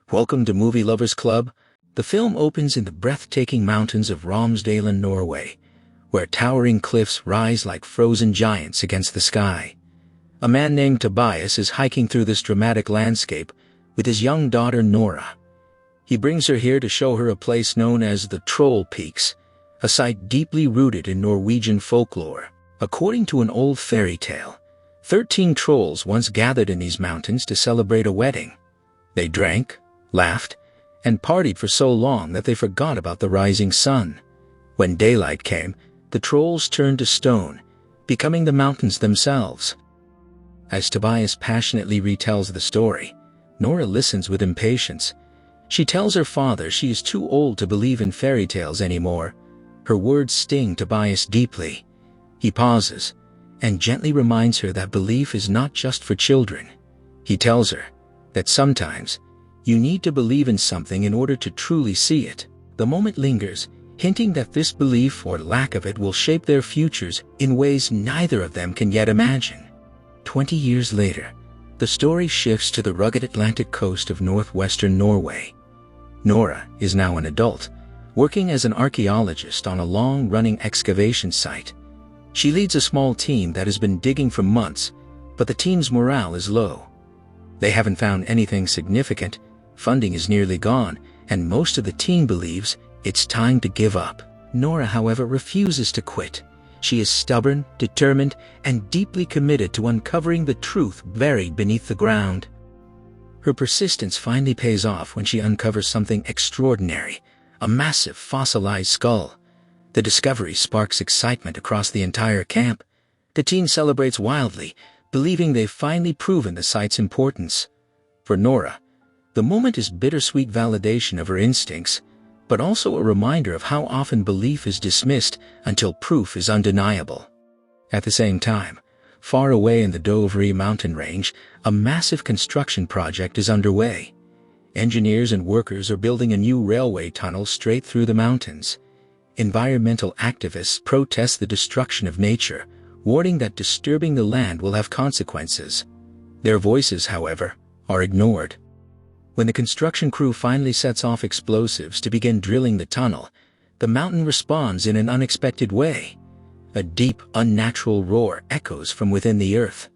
Welcome to Movie Lovers Club. The film opens in the breathtaking mountains of Romsdalen, Norway, where towering cliffs rise like frozen giants against the sky. A man named Tobias is hiking through this dramatic landscape with his young daughter Nora. He brings her here to show her a place known as the Troll Peaks, a site deeply rooted in Norwegian folklore. According to an old fairy tale, 13 trolls once gathered in these mountains to celebrate a wedding. They drank, laughed, and partied for so long that they forgot about the rising sun. When daylight came, the trolls turned to stone, becoming the mountains themselves. As Tobias passionately retells the story, Nora listens with impatience. She tells her father she is too old to believe in fairy tales anymore. Her words sting Tobias deeply. He pauses and gently reminds her that belief is not just for children. He tells her that sometimes you need to believe in something in order to truly see it. The moment lingers, hinting that this belief or lack of it will shape their futures in ways neither of them can yet imagine. 20 years later, the story shifts to the rugged Atlantic coast of northwestern Norway. Nora is now an adult, working as an archaeologist on a long-running excavation site. She leads a small team that has been digging for months, but the team's morale is low. They haven't found anything significant, funding is nearly gone, and most of the team believes it's time to give up. Nora, however, refuses to quit. She is stubborn, determined, and deeply committed to uncovering the truth buried beneath the ground. Her persistence finally pays off when she uncovers something extraordinary, a massive fossilized skull. The discovery sparks excitement across the entire camp. The team celebrates wildly, believing they've finally proven the site's importance. For Nora, the moment is bittersweet validation of her instincts, but also a reminder of how often belief is dismissed until proof is undeniable. At the same time, far away in the Dovre mountain range, a massive construction project is underway. Engineers and workers are building a new railway tunnel straight through the mountains. Environmental activists protest the destruction of nature, warning that disturbing the land will have consequences. Their voices, however, are ignored. When the construction crew finally sets off explosives to begin drilling the tunnel, the mountain responds in an unexpected way. A deep, unnatural roar echoes from within the earth.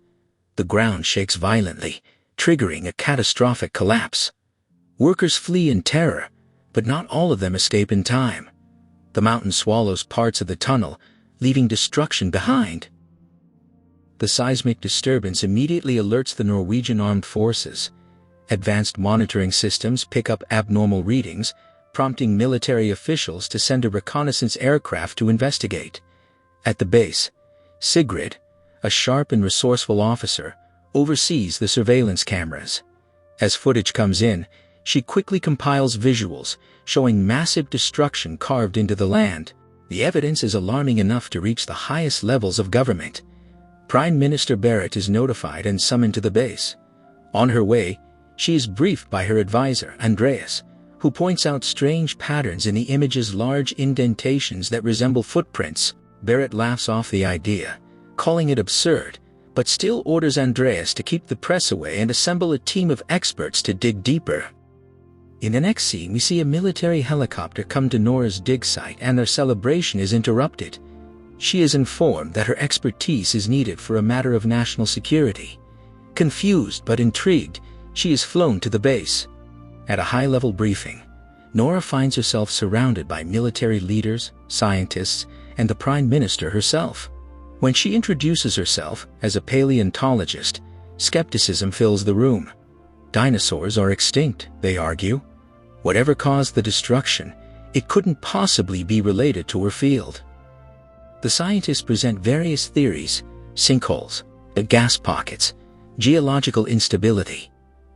The ground shakes violently, triggering a catastrophic collapse. Workers flee in terror, but not all of them escape in time. The mountain swallows parts of the tunnel, leaving destruction behind. The seismic disturbance immediately alerts the Norwegian armed forces. Advanced monitoring systems pick up abnormal readings, prompting military officials to send a reconnaissance aircraft to investigate. At the base, Sigrid, a sharp and resourceful officer, oversees the surveillance cameras. As footage comes in, she quickly compiles visuals showing massive destruction carved into the land. The evidence is alarming enough to reach the highest levels of government. Prime Minister Berit is notified and summoned to the base. On her way, she is briefed by her advisor, Andreas, who points out strange patterns in the image's large indentations that resemble footprints. Berit laughs off the idea, calling it absurd, but still orders Andreas to keep the press away and assemble a team of experts to dig deeper. In the next scene, we see a military helicopter come to Nora's dig site and their celebration is interrupted. She is informed that her expertise is needed for a matter of national security. Confused but intrigued, she is flown to the base. At a high-level briefing, Nora finds herself surrounded by military leaders, scientists, and the Prime Minister herself. When she introduces herself as a paleontologist, skepticism fills the room. Dinosaurs are extinct, they argue. Whatever caused the destruction, it couldn't possibly be related to her field. The scientists present various theories: sinkholes, gas pockets, geological instability.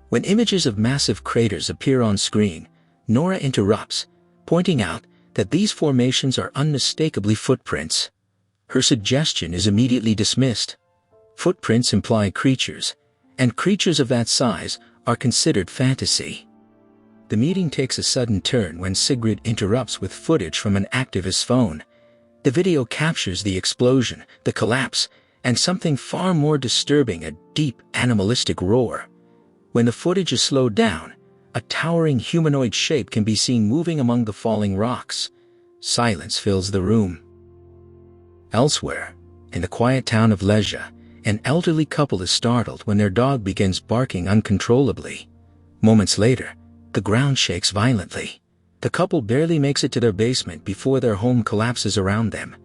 When images of massive craters appear on screen, Nora interrupts, pointing out that these formations are unmistakably footprints. Her suggestion is immediately dismissed. Footprints imply creatures, and creatures of that size are considered fantasy. The meeting takes a sudden turn when Sigrid interrupts with footage from an activist's phone. The video captures the explosion, the collapse, and something far more disturbing, a deep, animalistic roar. When the footage is slowed down, A towering humanoid shape can be seen moving among the falling rocks. Silence fills the room. Elsewhere, in the quiet town of Leja, an elderly couple is startled when their dog begins barking uncontrollably. Moments later, the ground shakes violently. The couple barely makes it to their basement before their home collapses around them.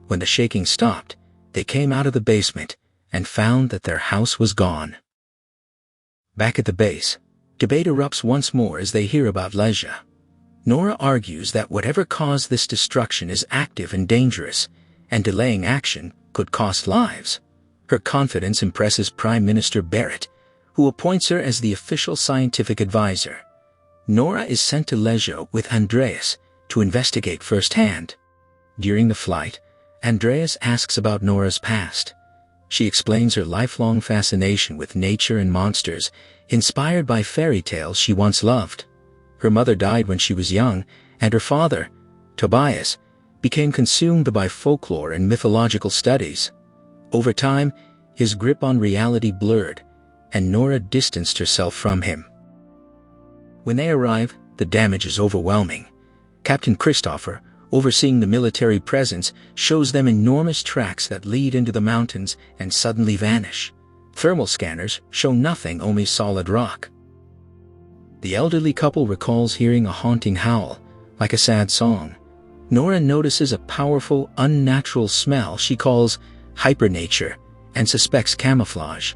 When the shaking stopped, they came out of the basement and found that their house was gone. Back at the base, debate erupts once more as they hear about Leja. Nora argues that whatever caused this destruction is active and dangerous, and delaying action could cost lives. Her confidence impresses Prime Minister Barrett, who appoints her as the official scientific advisor. Nora is sent to Leja with Andreas to investigate firsthand. During the flight, Andreas asks about Nora's past. She explains her lifelong fascination with nature and monsters, inspired by fairy tales she once loved. Her mother died when she was young, and her father, Tobias, became consumed by folklore and mythological studies. Over time, his grip on reality blurred, and Nora distanced herself from him. When they arrive, the damage is overwhelming. Captain Christopher, overseeing the military presence, shows them enormous tracks that lead into the mountains and suddenly vanish. Thermal scanners show nothing, only solid rock. The elderly couple recalls hearing a haunting howl, like a sad song. Nora notices a powerful, unnatural smell she calls hypernature and suspects camouflage.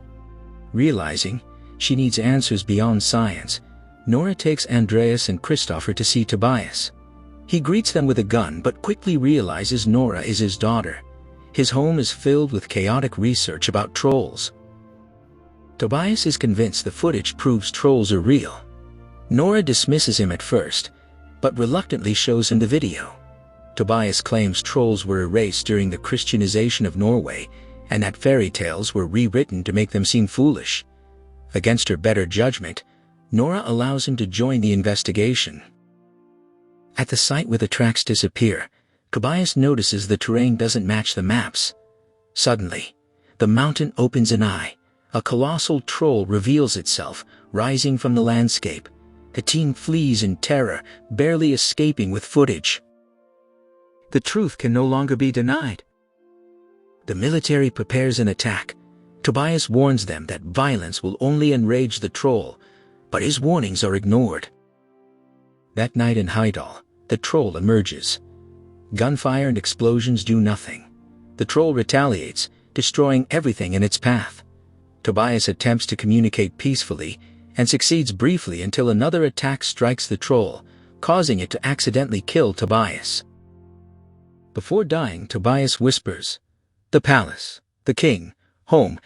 Realizing she needs answers beyond science, Nora takes Andreas and Christopher to see Tobias. He greets them with a gun but quickly realizes Nora is his daughter. His home is filled with chaotic research about trolls. Tobias is convinced the footage proves trolls are real. Nora dismisses him at first, but reluctantly shows him the video. Tobias claims trolls were erased during the Christianization of Norway and that fairy tales were rewritten to make them seem foolish. Against her better judgment, Nora allows him to join the investigation. At the site where the tracks disappear, Tobias notices the terrain doesn't match the maps. Suddenly, the mountain opens an eye. A colossal troll reveals itself, rising from the landscape. The team flees in terror, barely escaping with footage. The truth can no longer be denied. The military prepares an attack. Tobias warns them that violence will only enrage the troll, but his warnings are ignored. That night in Heidal, the troll emerges. Gunfire and explosions do nothing. The troll retaliates, destroying everything in its path. Tobias attempts to communicate peacefully and succeeds briefly until another attack strikes the troll, causing it to accidentally kill Tobias. Before dying, Tobias whispers, "The palace, the king, home."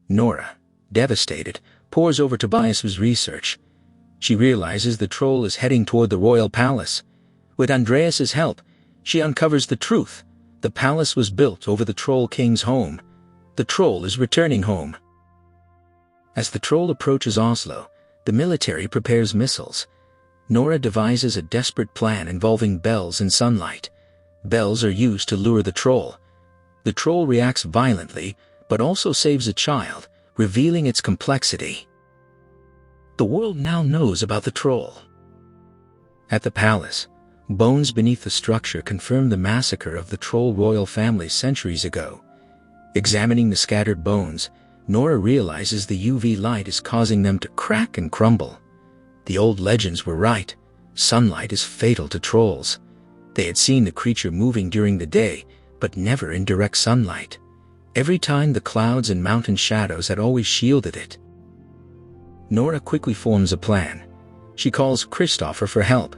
Nora, devastated, pores over Tobias's research. She realizes the troll is heading toward the royal palace. With Andreas's help, she uncovers the truth. The palace was built over the troll king's home. The troll is returning home. As the troll approaches Oslo, the military prepares missiles. Nora devises a desperate plan involving bells and sunlight. Bells are used to lure the troll. The troll reacts violently, but also saves a child, revealing its complexity. The world now knows about the troll. At the palace, bones beneath the structure confirm the massacre of the troll royal family centuries ago. Examining the scattered bones, Nora realizes the UV light is causing them to crack and crumble. The old legends were right. Sunlight is fatal to trolls. They had seen the creature moving during the day, but never in direct sunlight. Every time the clouds and mountain shadows had always shielded it. Nora quickly forms a plan. She calls Christopher for help.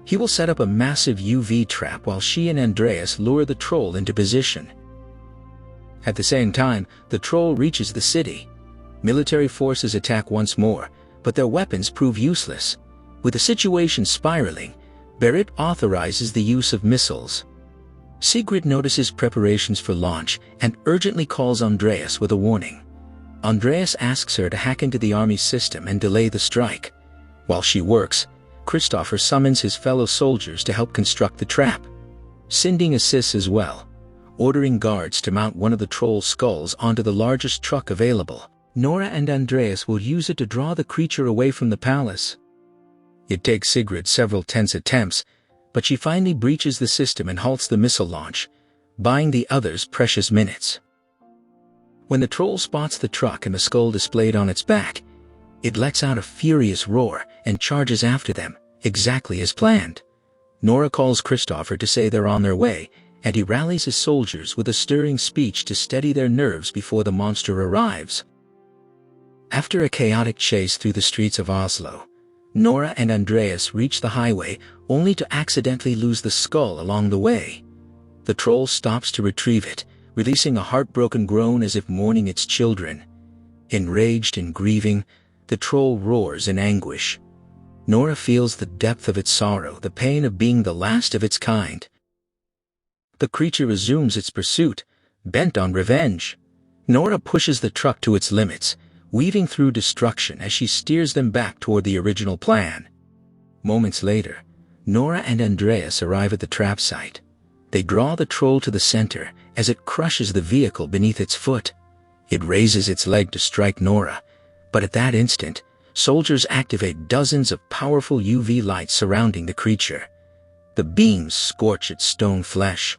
He will set up a massive UV trap while she and Andreas lure the troll into position. At the same time, the troll reaches the city. Military forces attack once more, but their weapons prove useless. With the situation spiraling, Barrett authorizes the use of missiles. Sigrid notices preparations for launch and urgently calls Andreas with a warning. Andreas asks her to hack into the army system and delay the strike. While she works, Christopher summons his fellow soldiers to help construct the trap. Sinding assists as well, ordering guards to mount one of the troll's skulls onto the largest truck available. Nora and Andreas will use it to draw the creature away from the palace. It takes Sigrid several tense attempts, but she finally breaches the system and halts the missile launch, buying the others precious minutes. When the troll spots the truck and the skull displayed on its back, it lets out a furious roar and charges after them, exactly as planned. Nora calls Christopher to say they're on their way, and he rallies his soldiers with a stirring speech to steady their nerves before the monster arrives. After a chaotic chase through the streets of Oslo, Nora and Andreas reach the highway only to accidentally lose the skull along the way. The troll stops to retrieve it, releasing a heartbroken groan as if mourning its children. Enraged and grieving, the troll roars in anguish. Nora feels the depth of its sorrow, the pain of being the last of its kind. The creature resumes its pursuit, bent on revenge. Nora pushes the truck to its limits, weaving through destruction as she steers them back toward the original plan. Moments later, Nora and Andreas arrive at the trap site. They draw the troll to the center as it crushes the vehicle beneath its foot. It raises its leg to strike Nora, but at that instant, soldiers activate dozens of powerful UV lights surrounding the creature. The beams scorch its stone flesh.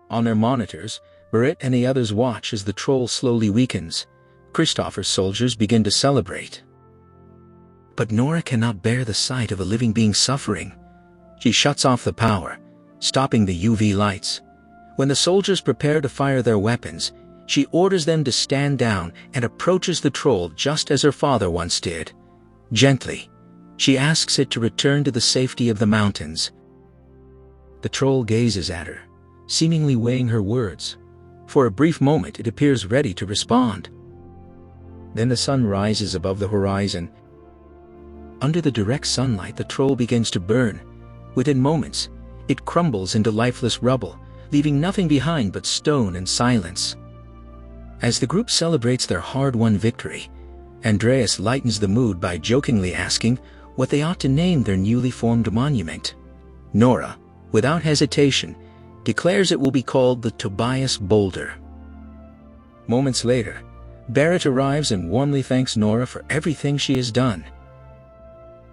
On their monitors, Berit and the others watch as the troll slowly weakens. Christopher's soldiers begin to celebrate. But Nora cannot bear the sight of a living being suffering. She shuts off the power, stopping the UV lights. When the soldiers prepare to fire their weapons, she orders them to stand down and approaches the troll just as her father once did. Gently, she asks it to return to the safety of the mountains. The troll gazes at her, seemingly weighing her words. For a brief moment it appears ready to respond. Then the sun rises above the horizon. Under the direct sunlight, the troll begins to burn. Within moments, it crumbles into lifeless rubble, leaving nothing behind but stone and silence. As the group celebrates their hard-won victory, Andreas lightens the mood by jokingly asking what they ought to name their newly formed monument. Nora, without hesitation, declares it will be called the Tobias Boulder. Moments later, Berit arrives and warmly thanks Nora for everything she has done.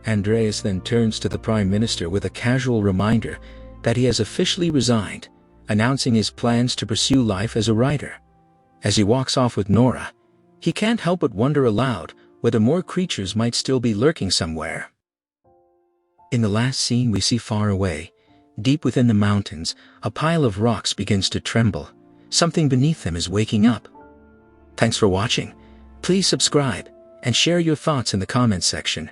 Andreas then turns to the Prime Minister with a casual reminder that he has officially resigned, announcing his plans to pursue life as a writer. As he walks off with Nora, he can't help but wonder aloud whether more creatures might still be lurking somewhere. In the last scene we see far away, deep within the mountains, a pile of rocks begins to tremble. Something beneath them is waking up. Thanks for watching. Please subscribe and share your thoughts in the comments section.